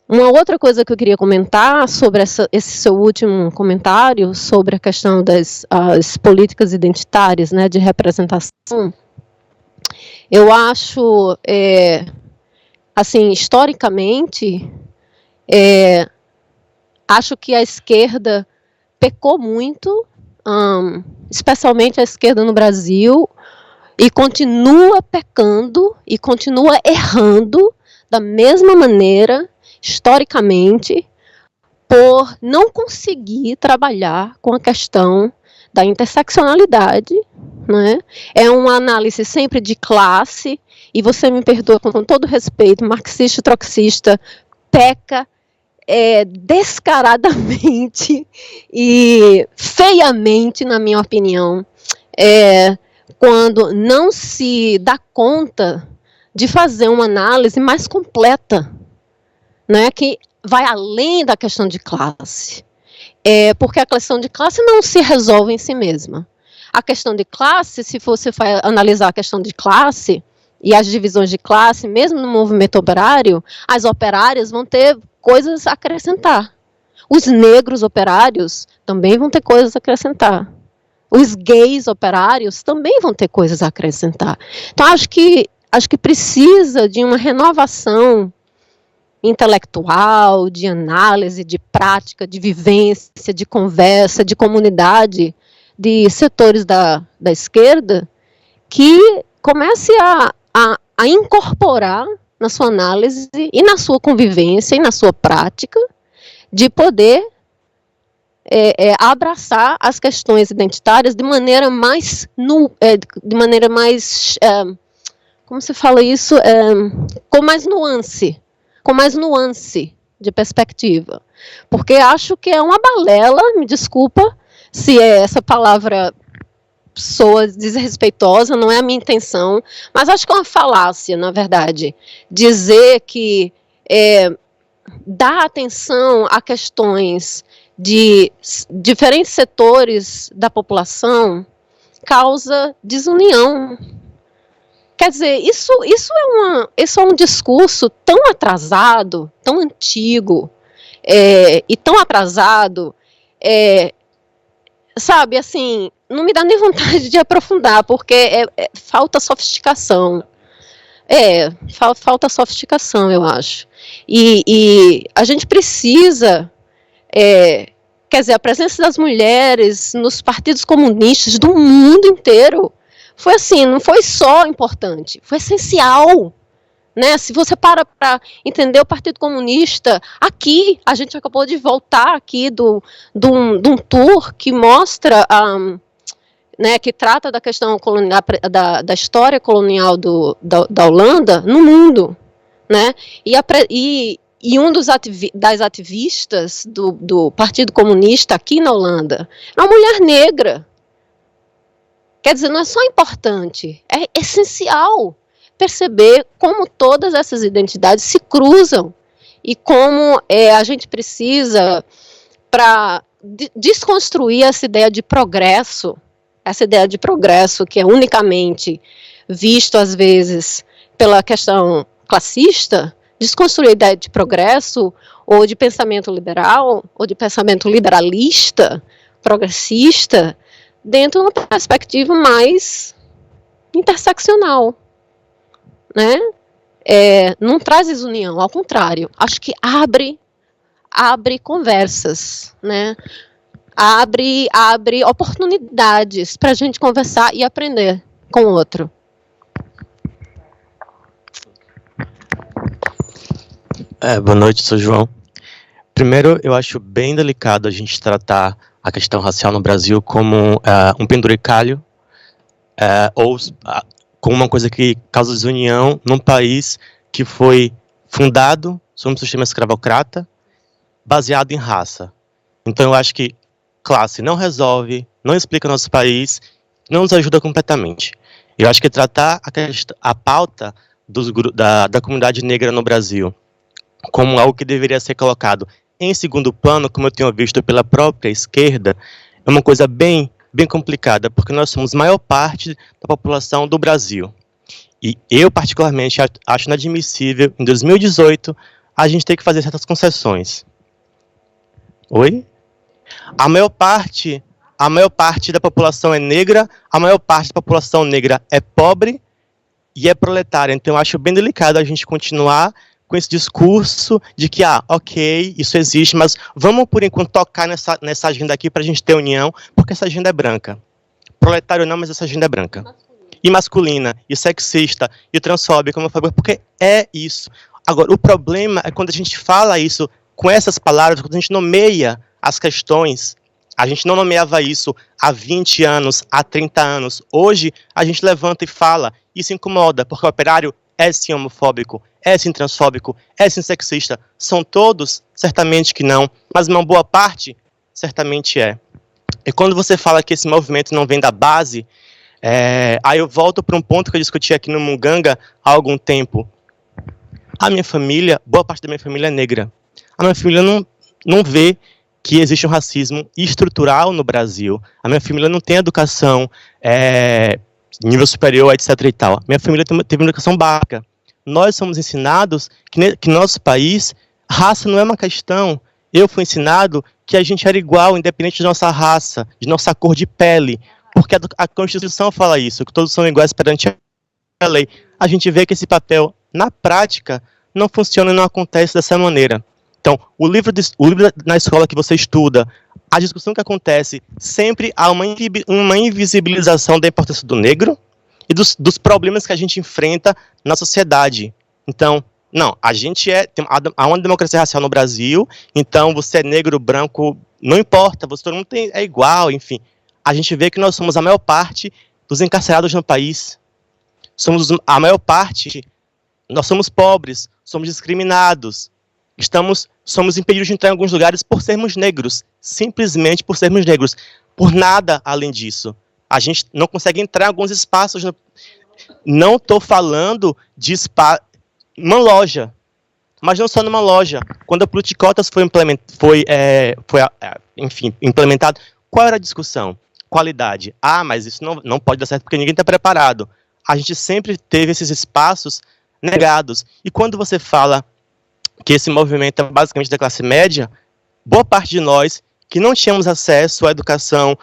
Uma outra coisa que eu queria comentar sobre esse seu último comentário, sobre a questão das políticas identitárias, né, de representação, eu acho, assim, historicamente, acho que a esquerda pecou muito, especialmente a esquerda no Brasil, e continua pecando e continua errando da mesma maneira, historicamente, por não conseguir trabalhar com a questão da interseccionalidade, né? É uma análise sempre de classe, e você me perdoa com todo respeito, marxista e troxista peca descaradamente e feiamente, na minha opinião, quando não se dá conta de fazer uma análise mais completa, né, que vai além da questão de classe. Porque a questão de classe não se resolve em si mesma. A questão de classe, se você vai analisar a questão de classe e as divisões de classe, mesmo no movimento operário, as operárias vão ter coisas a acrescentar. Os negros operários também vão ter coisas a acrescentar. Os gays operários também vão ter coisas a acrescentar. Então, acho que precisa de uma renovação intelectual, de análise, de prática, de vivência, de conversa, de comunidade, de setores da esquerda, que comece a incorporar na sua análise e na sua convivência e na sua prática, de poder abraçar as questões identitárias de maneira mais, como se fala isso, com mais nuance de perspectiva. Porque acho que é uma balela, me desculpa se essa palavra soa desrespeitosa, não é a minha intenção, mas acho que é uma falácia, na verdade, dizer que dar atenção a questões de diferentes setores da população causa desunião. Quer dizer, isso é um discurso tão atrasado, tão antigo, e tão atrasado, sabe, assim, não me dá nem vontade de aprofundar, porque falta sofisticação. Falta sofisticação, eu acho. E a gente precisa, quer dizer, a presença das mulheres nos partidos comunistas do mundo inteiro foi assim, não foi só importante, foi essencial. Né? Se você para entender o Partido Comunista, aqui, a gente acabou de voltar aqui de um tour que mostra, né, que trata da questão da história colonial da Holanda no mundo. Né? E um das ativistas do Partido Comunista aqui na Holanda é uma mulher negra. Quer dizer, não é só importante, é essencial perceber como todas essas identidades se cruzam e como a gente precisa, para desconstruir essa ideia de progresso que é unicamente visto, às vezes, pela questão classista, desconstruir a ideia de progresso, ou de pensamento liberal, ou de pensamento liberalista, progressista, dentro de uma perspectiva mais interseccional, né? Não traz desunião, ao contrário, acho que abre conversas, né? Abre oportunidades para a gente conversar e aprender com o outro. Boa noite, sou João. Primeiro, eu acho bem delicado a gente tratar a questão racial no Brasil como um penduricalho ou como uma coisa que causa desunião num país que foi fundado sob um sistema escravocrata baseado em raça. Então, eu acho que classe não resolve, não explica nosso país, não nos ajuda completamente. Eu acho que tratar a pauta da comunidade negra no Brasil como algo que deveria ser colocado em segundo plano, como eu tenho visto pela própria esquerda, é uma coisa bem complicada, porque nós somos a maior parte da população do Brasil. E eu, particularmente, acho inadmissível, em 2018, a gente tem que fazer certas concessões. Oi? A maior parte da população é negra, a maior parte da população negra é pobre e é proletária. Então, eu acho bem delicado a gente continuar com esse discurso de que, ok, isso existe, mas vamos, por enquanto, tocar nessa agenda aqui para a gente ter união, porque essa agenda é branca. Proletário não, mas essa agenda é branca. E masculina, e sexista, e transfóbica, homofóbica, porque é isso. Agora, o problema é quando a gente fala isso com essas palavras, quando a gente nomeia as questões. A gente não nomeava isso há 20 anos, há 30 anos. Hoje, a gente levanta e fala. Isso incomoda, porque o operário é sim homofóbico, é sim transfóbico, é sim sexista. São todos? Certamente que não. Mas uma boa parte, certamente é. E quando você fala que esse movimento não vem da base, aí eu volto para um ponto que eu discuti aqui no Munganga há algum tempo. A minha família, boa parte da minha família é negra. A minha família não vê que existe um racismo estrutural no Brasil. A minha família não tem educação nível superior, etc. e tal. Minha família teve uma educação básica. Nós somos ensinados que no nosso país, raça não é uma questão. Eu fui ensinado que a gente era igual, independente de nossa raça, de nossa cor de pele. Porque a Constituição fala isso, que todos são iguais perante a lei. A gente vê que esse papel, na prática, não funciona e não acontece dessa maneira. Então, o livro na escola que você estuda, a discussão que acontece, sempre há uma invisibilização da importância do negro e dos problemas que a gente enfrenta na sociedade. Então, não, há uma democracia racial no Brasil, então você é negro, branco, não importa, todo mundo é igual, enfim. A gente vê que nós somos a maior parte dos encarcerados no país. A maior parte, nós somos pobres, somos discriminados, somos impedidos de entrar em alguns lugares por sermos negros, simplesmente por sermos negros, por nada além disso. A gente não consegue entrar em alguns espaços. Não estou falando de uma loja, mas não só numa loja. Quando a política de cotas foi implementado, qual era a discussão? Qualidade. Mas isso não pode dar certo porque ninguém está preparado. A gente sempre teve esses espaços negados. E quando você fala que esse movimento é basicamente da classe média, boa parte de nós que não tínhamos acesso à educação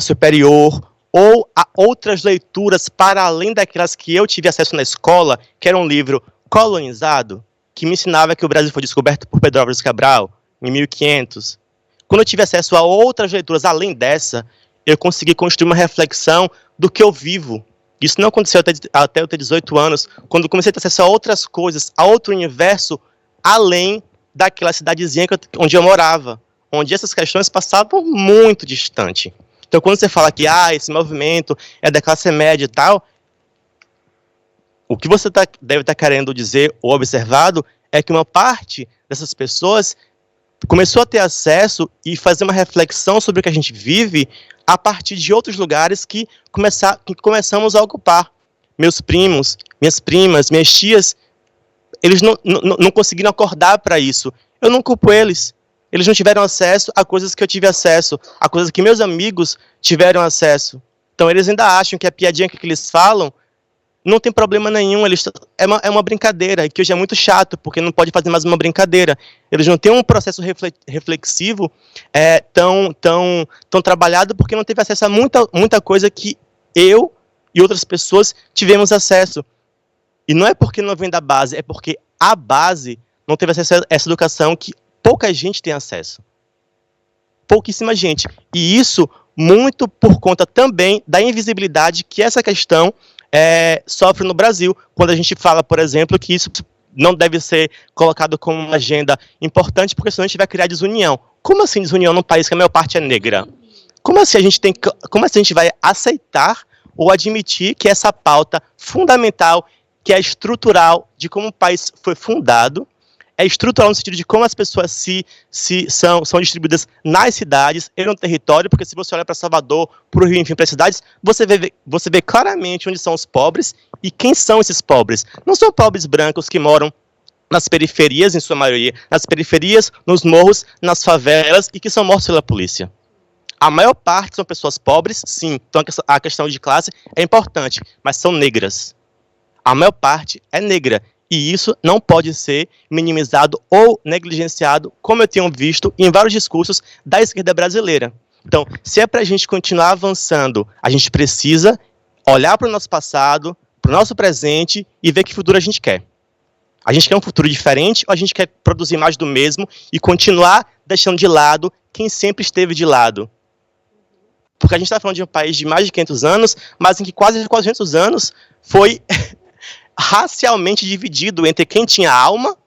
superior ou a outras leituras para além daquelas que eu tive acesso na escola, que era um livro colonizado, que me ensinava que o Brasil foi descoberto por Pedro Álvares Cabral, em 1500. Quando eu tive acesso a outras leituras além dessa, eu consegui construir uma reflexão do que eu vivo. Isso não aconteceu até eu ter 18 anos, quando eu comecei a ter acesso a outras coisas, a outro universo, além daquela cidadezinha onde eu morava, onde essas questões passavam muito distante. Então, quando você fala que esse movimento é da classe média e tal, o que você deve estar querendo dizer ou observado é que uma parte dessas pessoas começou a ter acesso e fazer uma reflexão sobre o que a gente vive a partir de outros lugares que começamos a ocupar. Meus primos, minhas primas, minhas tias, eles não conseguiram acordar para isso. Eu não culpo eles. Eles não tiveram acesso a coisas que eu tive acesso, a coisas que meus amigos tiveram acesso. Então, eles ainda acham que a piadinha que eles falam não tem problema nenhum. É uma brincadeira, que hoje é muito chato, porque não pode fazer mais uma brincadeira. Eles não têm um processo reflexivo tão trabalhado, porque não teve acesso a muita coisa que eu e outras pessoas tivemos acesso. E não é porque não vem da base, é porque a base não teve acesso a essa educação que pouca gente tem acesso. Pouquíssima gente. E isso muito por conta também da invisibilidade que essa questão sofre no Brasil. Quando a gente fala, por exemplo, que isso não deve ser colocado como uma agenda importante, porque senão a gente vai criar desunião. Como assim desunião num país que a maior parte é negra? Como assim a gente vai aceitar ou admitir que essa pauta fundamental, que é estrutural de como o país foi fundado, é estrutural no sentido de como as pessoas são distribuídas nas cidades e no território, porque se você olha para Salvador, para o Rio, enfim, para as cidades, você vê claramente onde são os pobres e quem são esses pobres. Não são pobres brancos que moram nas periferias, em sua maioria, nas periferias, nos morros, nas favelas e que são mortos pela polícia. A maior parte são pessoas pobres, sim, então a questão de classe é importante, mas são negras. A maior parte é negra. E isso não pode ser minimizado ou negligenciado, como eu tenho visto em vários discursos da esquerda brasileira. Então, se é para a gente continuar avançando, a gente precisa olhar para o nosso passado, para o nosso presente e ver que futuro a gente quer. A gente quer um futuro diferente ou a gente quer produzir mais do mesmo e continuar deixando de lado quem sempre esteve de lado? Porque a gente está falando de um país de mais de 500 anos, mas em que quase 400 anos foi racialmente dividido entre quem tinha alma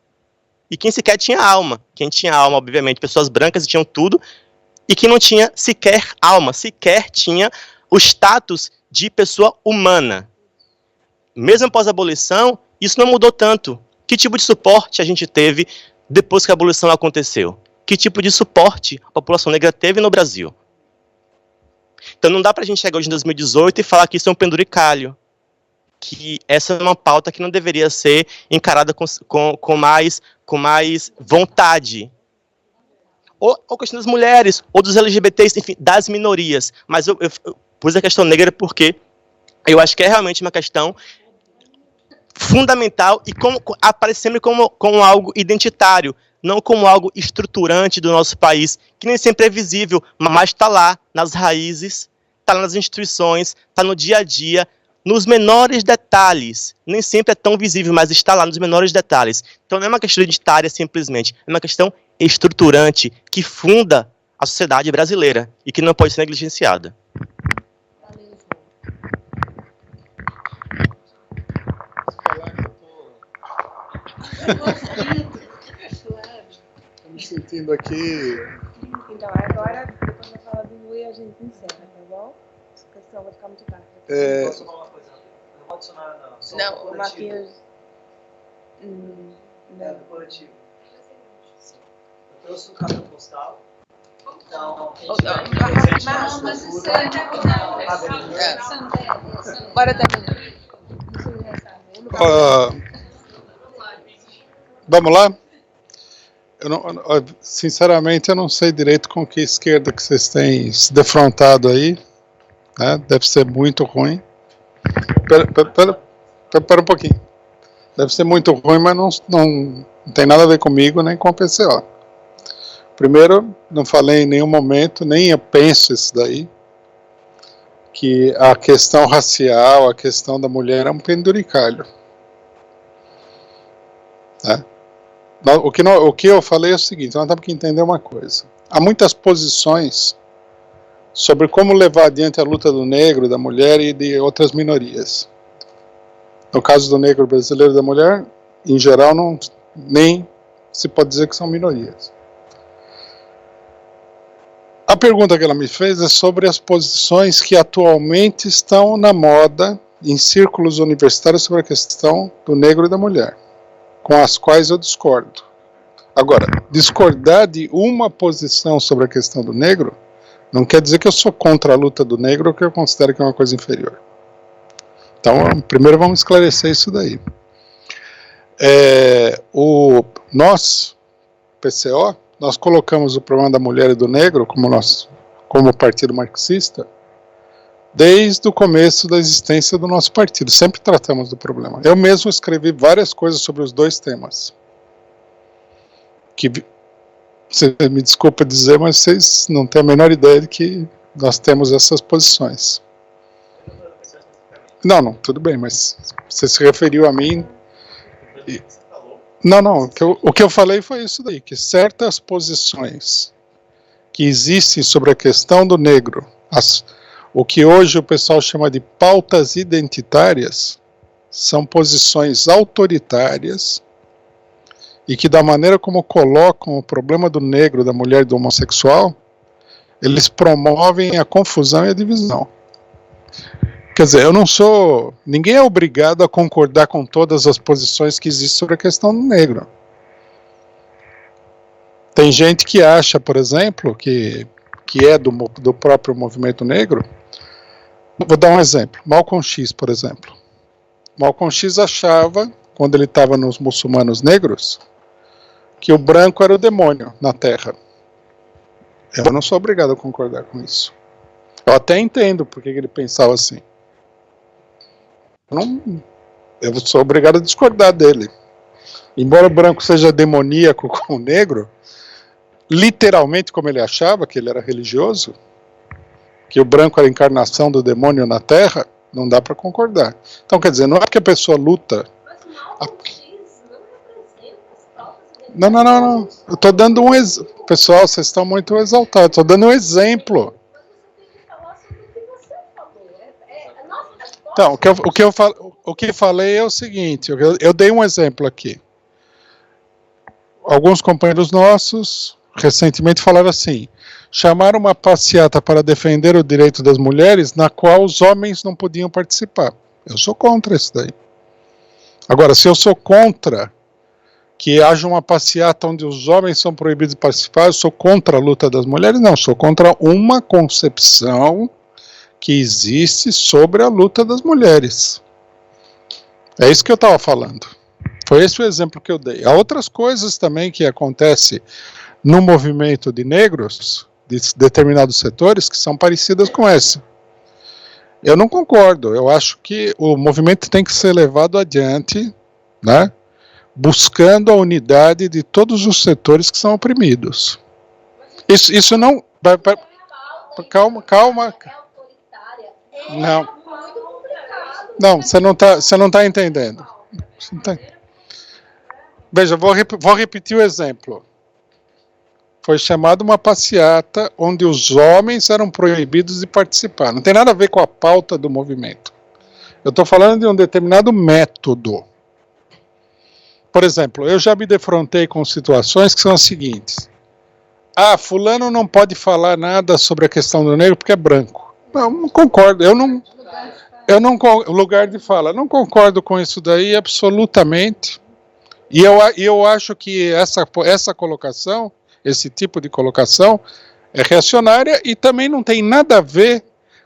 e quem sequer tinha alma. Quem tinha alma, obviamente, pessoas brancas tinham tudo, e quem não tinha sequer alma, sequer tinha o status de pessoa humana. Mesmo após a abolição, isso não mudou tanto. Que tipo de suporte a gente teve depois que a abolição aconteceu? Que tipo de suporte a população negra teve no Brasil? Então não dá para a gente chegar hoje em 2018 e falar que isso é um penduricalho, que essa é uma pauta que não deveria ser encarada com mais vontade. Ou a questão das mulheres, ou dos LGBTs, enfim, das minorias. Mas eu pus a questão negra porque eu acho que é realmente uma questão fundamental e aparece sempre como algo identitário, não como algo estruturante do nosso país, que nem sempre é visível, mas está lá, nas raízes, está lá nas instituições, está no dia a dia, nos menores detalhes. Nem sempre é tão visível, mas está lá nos menores detalhes. Então não é uma questão identitária simplesmente, é uma questão estruturante que funda a sociedade brasileira e que não pode ser negligenciada. Estou me sentindo aqui. Então, agora, depois da fala do Rui, a gente encerra, tá bom? Porque senão vai ficar muito tarde. Posso falar uma coisa? Não vou adicionar, não. Não, o Marquinhos. É do coletivo. Eu trouxe um cartão postal. Então, Bora terminar. Vamos lá? Sinceramente, eu não sei direito com que esquerda que vocês têm se defrontado aí. Né? Deve ser muito ruim. Espera um pouquinho. Deve ser muito ruim, mas não tem nada a ver comigo nem com o PCO. Primeiro, não falei em nenhum momento, nem eu penso isso daí, que a questão racial, a questão da mulher é um penduricalho. Né? O que eu falei é o seguinte, nós temos que entender uma coisa. Há muitas posições sobre como levar adiante a luta do negro, da mulher e de outras minorias. No caso do negro brasileiro e da mulher, em geral, nem se pode dizer que são minorias. A pergunta que ela me fez é sobre as posições que atualmente estão na moda em círculos universitários sobre a questão do negro e da mulher, com as quais eu discordo. Agora, discordar de uma posição sobre a questão do negro não quer dizer que eu sou contra a luta do negro ou que eu considero que é uma coisa inferior. Então, primeiro vamos esclarecer isso daí. Nós, PCO, nós colocamos o problema da mulher e do negro como partido marxista desde o começo da existência do nosso partido. Sempre tratamos do problema. Eu mesmo escrevi várias coisas sobre os dois temas. Que, você me desculpa dizer, mas vocês não têm a menor ideia de que nós temos essas posições. Não, tudo bem, mas você se referiu a mim. Não, o que eu falei foi isso daí, que certas posições que existem sobre a questão do negro, o que hoje o pessoal chama de pautas identitárias, são posições autoritárias e que da maneira como colocam o problema do negro, da mulher e do homossexual, eles promovem a confusão e a divisão. Quer dizer, ninguém é obrigado a concordar com todas as posições que existem sobre a questão do negro. Tem gente que acha, por exemplo, que é do próprio movimento negro. Vou dar um exemplo. Malcolm X, por exemplo. Malcolm X achava, quando ele estava nos muçulmanos negros, que o branco era o demônio na Terra. Eu não sou obrigado a concordar com isso. Eu até entendo porque ele pensava assim. Eu sou obrigado a discordar dele. Embora o branco seja demoníaco com o negro, literalmente como ele achava, que ele era religioso, que o branco era a encarnação do demônio na Terra, não dá para concordar. Então, quer dizer, não é porque a pessoa luta... Não. Eu estou dando um exemplo. Pessoal, vocês estão muito exaltados. Estou dando um exemplo. Então, o que eu falei é o seguinte, eu dei um exemplo aqui. Alguns companheiros nossos recentemente falaram assim, chamaram uma passeata para defender o direito das mulheres, na qual os homens não podiam participar. Eu sou contra isso daí. Agora, se eu sou contra que haja uma passeata onde os homens são proibidos de participar, eu sou contra a luta das mulheres? Não, sou contra uma concepção que existe sobre a luta das mulheres. É isso que eu estava falando. Foi esse o exemplo que eu dei. Há outras coisas também que acontecem no movimento de negros, de determinados setores, que são parecidas com essa. Eu não concordo. Eu acho que o movimento tem que ser levado adiante, né, buscando a unidade de todos os setores que são oprimidos. Isso não... Calma. Não, você não tá entendendo. Veja, vou repetir o exemplo. Foi chamada uma passeata onde os homens eram proibidos de participar. Não tem nada a ver com a pauta do movimento. Eu estou falando de um determinado método. Por exemplo, eu já me defrontei com situações que são as seguintes. Fulano não pode falar nada sobre a questão do negro porque é branco. Não concordo, eu não lugar de fala, não concordo com isso daí absolutamente. E eu acho que essa colocação, esse tipo de colocação, é reacionária e também não tem nada a ver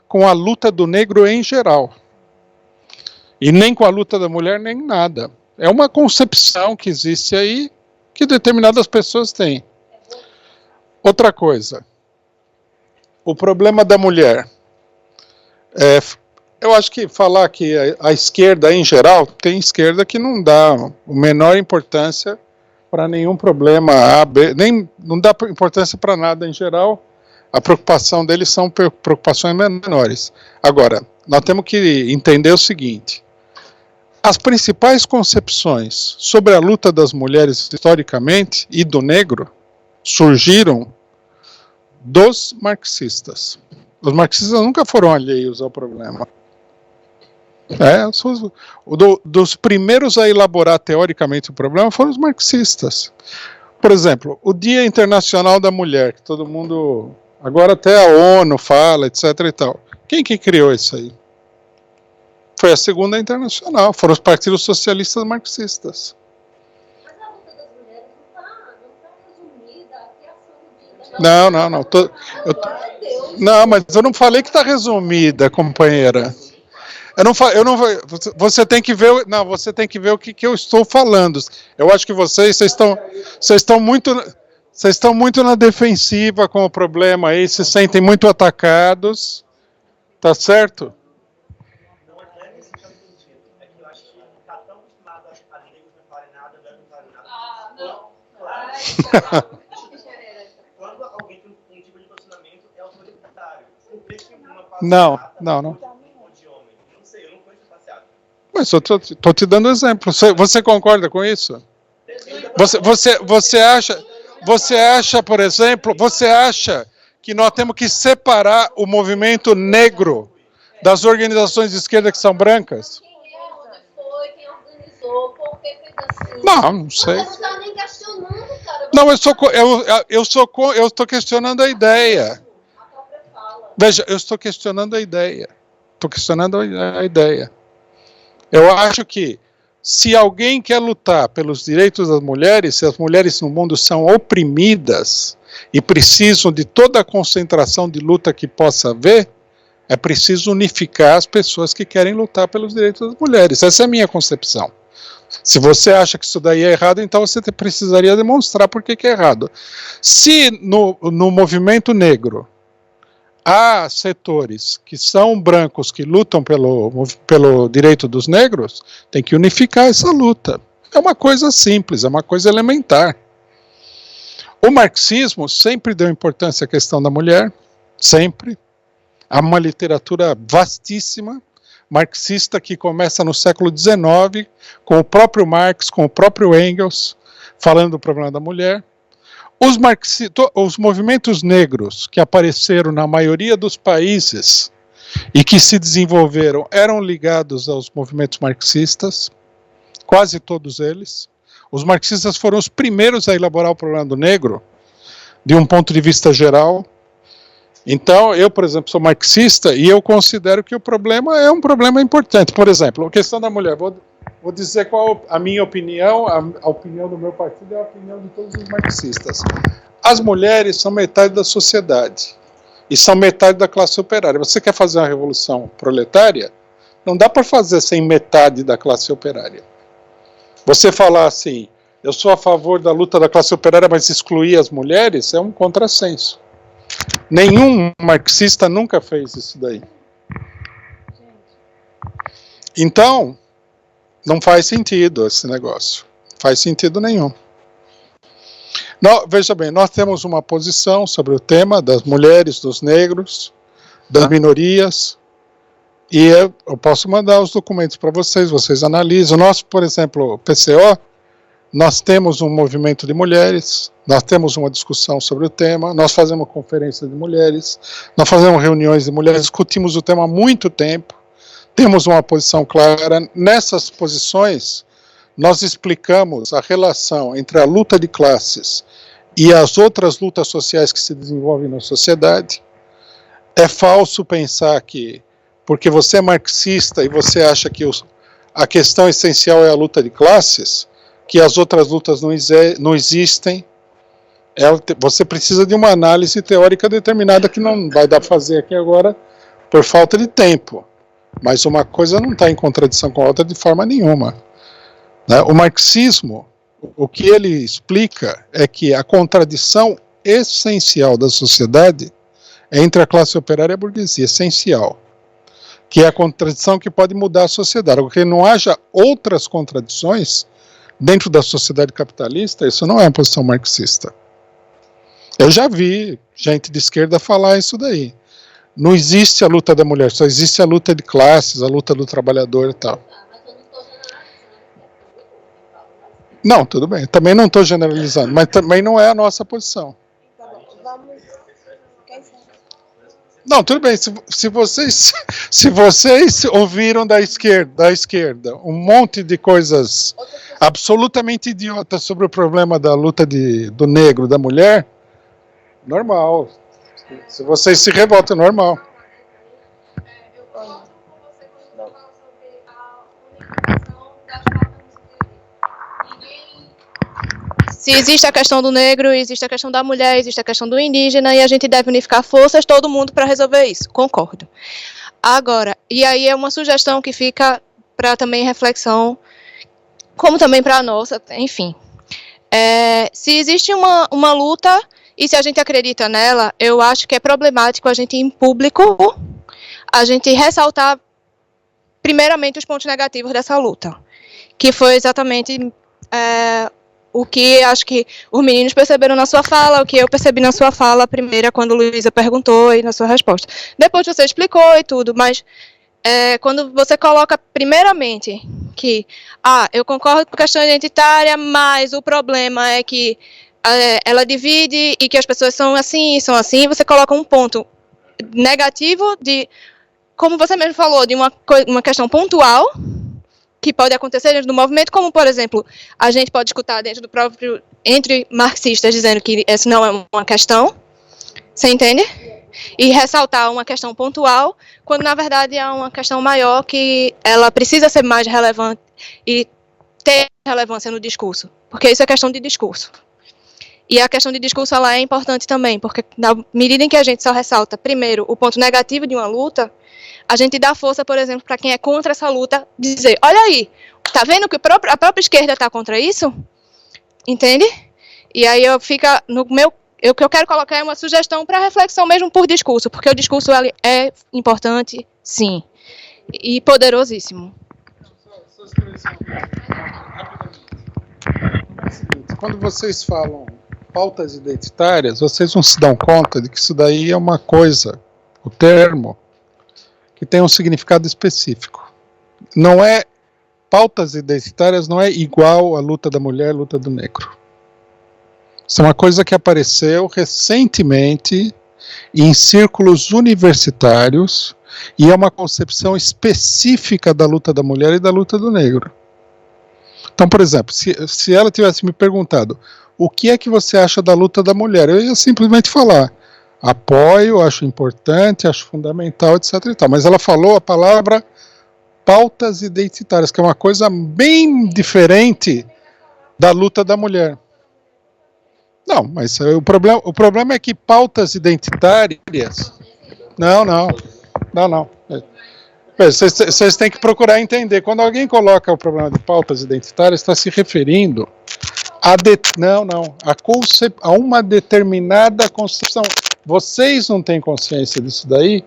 com a luta do negro em geral. E nem com a luta da mulher, nem nada. É uma concepção que existe aí, que determinadas pessoas têm. Outra coisa, o problema da mulher. Eu acho que falar que a esquerda em geral, tem esquerda que não dá a menor importância para nenhum problema A, B, não dá importância para nada em geral, a preocupação deles são preocupações menores. Agora, nós temos que entender o seguinte, as principais concepções sobre a luta das mulheres historicamente e do negro surgiram dos marxistas. Os marxistas nunca foram alheios ao problema. Dos primeiros a elaborar teoricamente o problema foram os marxistas. Por exemplo, o Dia Internacional da Mulher, que todo mundo, agora até a ONU fala, etc. e tal. Quem que criou isso aí? Foi a Segunda Internacional, foram os partidos socialistas marxistas. Mas a luta das mulheres não está resumida à criação do dia. Não, mas eu não falei que está resumida, companheira. Você tem que ver, você tem que ver o que eu estou falando. Eu acho que vocês estão muito na defensiva com o problema aí, se sentem muito atacados, tá certo? Não é nesse sentido. É que eu acho que está tão acostumado a negros não falarem nada, não falarem nada. Não. Claro. Quando alguém tem um tipo de posicionamento, é autoritário. Não. Mas eu estou te dando exemplo. Você concorda com isso? Você acha, por exemplo, que nós temos que separar o movimento negro das organizações de esquerda que são brancas? Quem é, onde foi, quem organizou, por que fez assim? Não sei. Você não está nem questionando, cara. Não, eu estou questionando a ideia. A própria fala. Veja, eu estou questionando a ideia. Estou questionando a ideia. Eu acho que se alguém quer lutar pelos direitos das mulheres, se as mulheres no mundo são oprimidas e precisam de toda a concentração de luta que possa haver, é preciso unificar as pessoas que querem lutar pelos direitos das mulheres. Essa é a minha concepção. Se você acha que isso daí é errado, então você precisaria demonstrar por que é errado. Se no movimento negro há setores que são brancos que lutam pelo direito dos negros, tem que unificar essa luta. É uma coisa simples, é uma coisa elementar. O marxismo sempre deu importância à questão da mulher, sempre. Há uma literatura vastíssima, marxista, que começa no século XIX, com o próprio Marx, com o próprio Engels, falando do problema da mulher. Os movimentos negros que apareceram na maioria dos países e que se desenvolveram eram ligados aos movimentos marxistas, quase todos eles. Os marxistas foram os primeiros a elaborar o problema do negro, de um ponto de vista geral. Então, eu, por exemplo, sou marxista e eu considero que o problema é um problema importante. Por exemplo, a questão da mulher. Vou dizer qual a minha opinião, a opinião do meu partido é a opinião de todos os marxistas. As mulheres são metade da sociedade e são metade da classe operária. Você quer fazer uma revolução proletária? Não dá para fazer sem metade da classe operária. Você falar assim, eu sou a favor da luta da classe operária, mas excluir as mulheres, é um contrassenso. Nenhum marxista nunca fez isso daí. Então, não faz sentido esse negócio. Faz sentido nenhum. Veja bem, nós temos uma posição sobre o tema das mulheres, dos negros, das minorias, e eu posso mandar os documentos para vocês analisam. Nós, por exemplo, o PCO, nós temos um movimento de mulheres, nós temos uma discussão sobre o tema, nós fazemos conferência de mulheres, nós fazemos reuniões de mulheres, discutimos o tema há muito tempo, temos uma posição clara. Nessas posições, nós explicamos a relação entre a luta de classes e as outras lutas sociais que se desenvolvem na sociedade. É falso pensar que, porque você é marxista e você acha que a questão essencial é a luta de classes, que as outras lutas não existem. Você precisa de uma análise teórica determinada que não vai dar para fazer aqui agora por falta de tempo. Mas uma coisa não está em contradição com a outra de forma nenhuma. Né? O marxismo, o que ele explica é que a contradição essencial da sociedade é entre a classe operária e a burguesia, essencial. Que é a contradição que pode mudar a sociedade. Porque não haja outras contradições dentro da sociedade capitalista, isso não é uma posição marxista. Eu já vi gente de esquerda falar isso daí. Não existe a luta da mulher, só existe a luta de classes, a luta do trabalhador e tal. Não, tudo bem, também não estou generalizando, mas também não é a nossa posição. Tá bom, vamos. Não, tudo bem, se vocês ouviram da esquerda um monte de coisas absolutamente idiotas sobre o problema da luta do negro, da mulher, normal. Se vocês se revoltam, é normal. Eu concordo com você quando você fala sobre a unificação das pautas. Se existe a questão do negro, existe a questão da mulher, existe a questão do indígena, e a gente deve unificar forças, todo mundo, para resolver isso. Concordo. Agora, e aí é uma sugestão que fica para também reflexão, como também para a nossa, enfim. Se existe uma luta, e se a gente acredita nela, eu acho que é problemático a gente, em público, a gente ressaltar, primeiramente, os pontos negativos dessa luta, que foi exatamente o que acho que os meninos perceberam na sua fala, o que eu percebi na sua fala, a primeira, quando Luísa perguntou e na sua resposta. Depois você explicou e tudo, mas quando você coloca, primeiramente, que eu concordo com a questão identitária, mas o problema é que ela divide e que as pessoas são assim, você coloca um ponto negativo de, como você mesmo falou, de uma questão pontual que pode acontecer dentro do movimento, como, por exemplo, a gente pode escutar dentro do próprio, entre marxistas, dizendo que essa não é uma questão, você entende? E ressaltar uma questão pontual, quando na verdade é uma questão maior que ela precisa ser mais relevante e ter relevância no discurso, porque isso é questão de discurso. E a questão de discurso ela é importante também, porque na medida em que a gente só ressalta, primeiro, o ponto negativo de uma luta, a gente dá força, por exemplo, para quem é contra essa luta, dizer, olha aí, tá vendo que a própria esquerda está contra isso? Entende? E aí o que eu quero colocar é uma sugestão para reflexão mesmo por discurso, porque o discurso ele é importante, sim, e poderosíssimo. Só esclarecer rapidamente. É o seguinte, quando vocês falam pautas identitárias, vocês não se dão conta de que isso daí é uma coisa, o termo, que tem um significado específico. Não é, pautas identitárias não é igual à luta da mulher, à luta do negro. Isso é uma coisa que apareceu recentemente em círculos universitários e é uma concepção específica da luta da mulher e da luta do negro. Então, por exemplo, se ela tivesse me perguntado o que é que você acha da luta da mulher, eu ia simplesmente falar apoio, acho importante, acho fundamental, etc. e tal. Mas ela falou a palavra pautas identitárias, que é uma coisa bem diferente da luta da mulher. Não, mas o problema é que pautas identitárias... Não. Vocês têm que procurar entender. Quando alguém coloca o problema de pautas identitárias, está se referindo a uma determinada concepção. Vocês não têm consciência disso daí,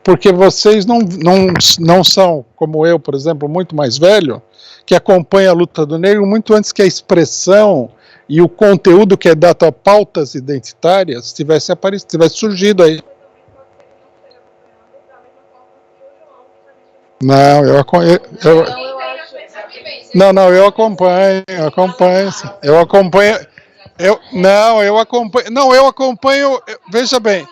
porque vocês não são, como eu, por exemplo, muito mais velho, que acompanha a luta do negro muito antes que a expressão e o conteúdo que é dado a pautas identitárias tivesse surgido aí. Não, eu acompanho. Veja bem,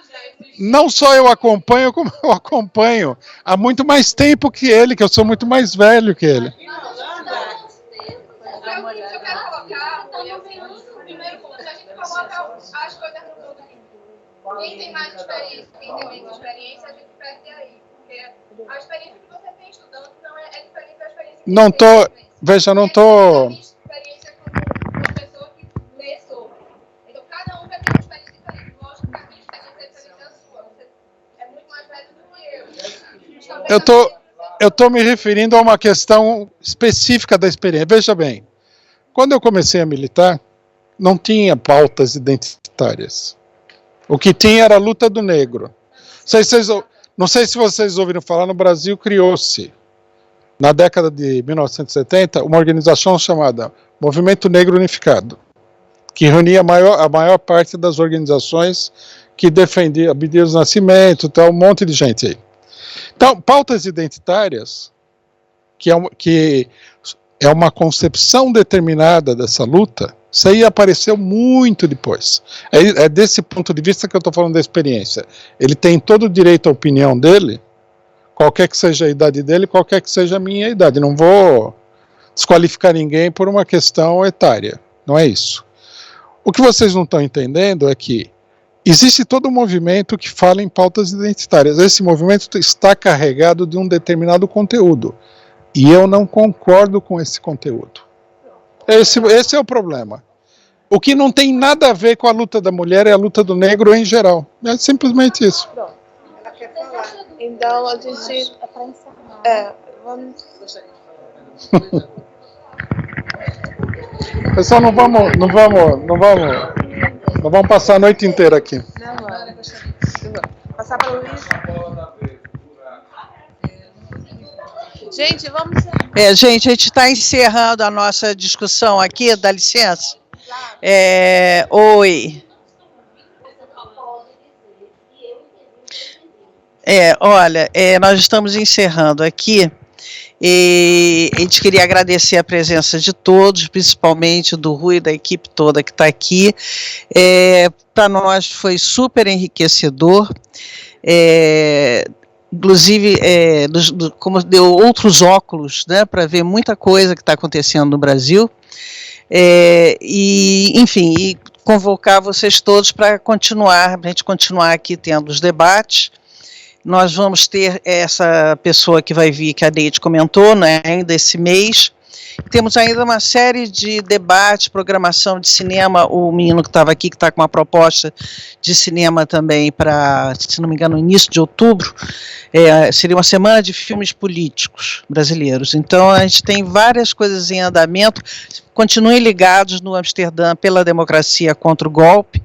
não só eu acompanho, como eu acompanho há muito mais tempo que ele, que eu sou muito mais velho que ele. Eu quero colocar, primeiro ponto, a gente coloca as coisas no mundo. Quem tem mais experiência, quem tem menos experiência, a gente perde aí. Porque a experiência que você tem estudando não é diferente da experiência que não tô, veja, não tô... experiência como uma pessoa que lê sobre. Então, cada um vai ter uma experiência diferente. Lógico que a minha experiência é diferente da sua. Você é muito mais velho do que eu. Eu estou me referindo a uma questão específica da experiência. Veja bem, quando eu comecei a militar, não tinha pautas identitárias. O que tinha era a luta do negro. Não sei se vocês ouviram falar, no Brasil criou-se, na década de 1970, uma organização chamada Movimento Negro Unificado, que reunia a maior parte das organizações que defendiam Abdias do Nascimento, um monte de gente aí. Então, pautas identitárias, que é uma concepção determinada dessa luta, isso aí apareceu muito depois. É desse ponto de vista que eu estou falando da experiência. Ele tem todo o direito à opinião dele, qualquer que seja a idade dele, qualquer que seja a minha idade. Não vou desqualificar ninguém por uma questão etária, não é isso. O que vocês não estão entendendo é que existe todo um movimento que fala em pautas identitárias. Esse movimento está carregado de um determinado conteúdo. E eu não concordo com esse conteúdo. Esse é o problema. O que não tem nada a ver com a luta da mulher é a luta do negro em geral. É simplesmente isso. Pronto, ela quer falar. Então a gente... vamos... Pessoal, não vamos passar a noite inteira aqui. Não, vamos. Passar para o Luiz. Gente, vamos... Gente, a gente está encerrando a nossa discussão aqui, dá licença? Oi. Olha, nós estamos encerrando aqui e a gente queria agradecer a presença de todos, principalmente do Rui e da equipe toda que está aqui. Para nós foi super enriquecedor. Inclusive, como deu outros óculos, né, para ver muita coisa que está acontecendo no Brasil, enfim, convocar vocês todos para a gente continuar aqui tendo os debates. Nós vamos ter essa pessoa que vai vir, que a Neide comentou, né, ainda esse mês. Temos ainda uma série de debates, programação de cinema. O menino que estava aqui, que está com uma proposta de cinema também para, se não me engano, no início de outubro, seria uma semana de filmes políticos brasileiros. Então, a gente tem várias coisas em andamento. Continuem ligados no Amsterdã pela democracia contra o golpe.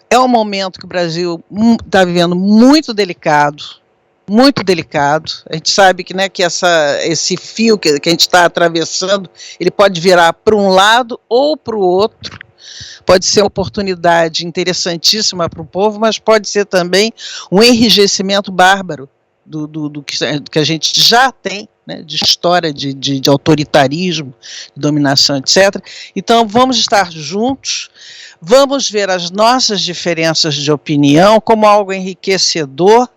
É um momento que o Brasil está vivendo muito delicado, muito delicado. A gente sabe que, né, que esse fio que a gente está atravessando, ele pode virar para um lado ou para o outro. Pode ser uma oportunidade interessantíssima para o povo, mas pode ser também um enrijecimento bárbaro do que a gente já tem, né, de história de autoritarismo, de dominação, etc. Então, vamos estar juntos, vamos ver as nossas diferenças de opinião como algo enriquecedor,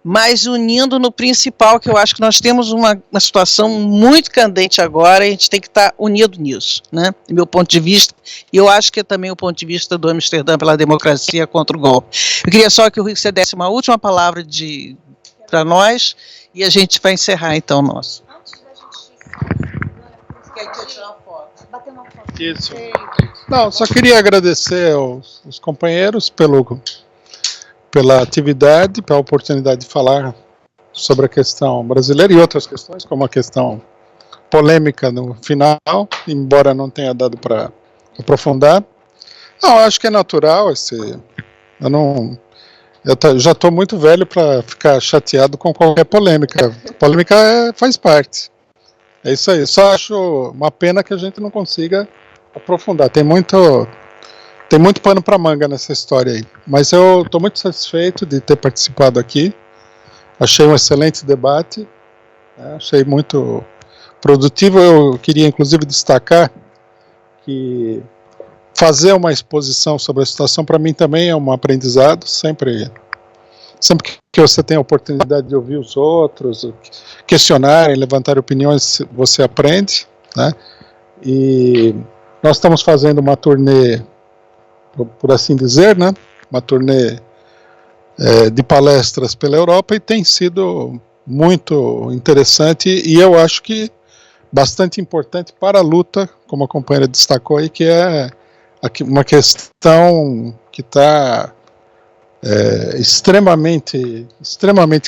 mas unindo no principal, que eu acho que nós temos uma situação muito candente agora, e a gente tem que estar unido nisso, né? Do meu ponto de vista, e eu acho que é também o ponto de vista do Amsterdã pela democracia contra o golpe. Eu queria só que o Rui, você desse uma última palavra para nós, e a gente vai encerrar, então, o nosso. Antes da gente Quer tirar uma foto? bater uma foto. Isso. Não, só queria agradecer aos companheiros pela atividade, pela oportunidade de falar sobre a questão brasileira e outras questões, como a questão polêmica no final, embora não tenha dado para aprofundar. Não, acho que é natural eu já estou muito velho para ficar chateado com qualquer polêmica. Polêmica faz parte. É isso aí. Só acho uma pena que a gente não consiga aprofundar. Tem muito pano para manga nessa história aí. Mas eu estou muito satisfeito de ter participado aqui. Achei um excelente debate. Achei muito produtivo. Eu queria, inclusive, destacar que fazer uma exposição sobre a situação, para mim, também é um aprendizado. Sempre que você tem a oportunidade de ouvir os outros, questionarem, levantar opiniões, você aprende, né? E nós estamos fazendo uma turnê, por assim dizer, né? Uma turnê de palestras pela Europa, e tem sido muito interessante, e eu acho que bastante importante para a luta, como a companheira destacou aí, que é uma questão que está extremamente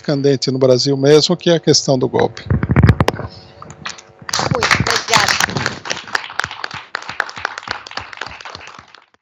candente no Brasil mesmo, que é a questão do golpe.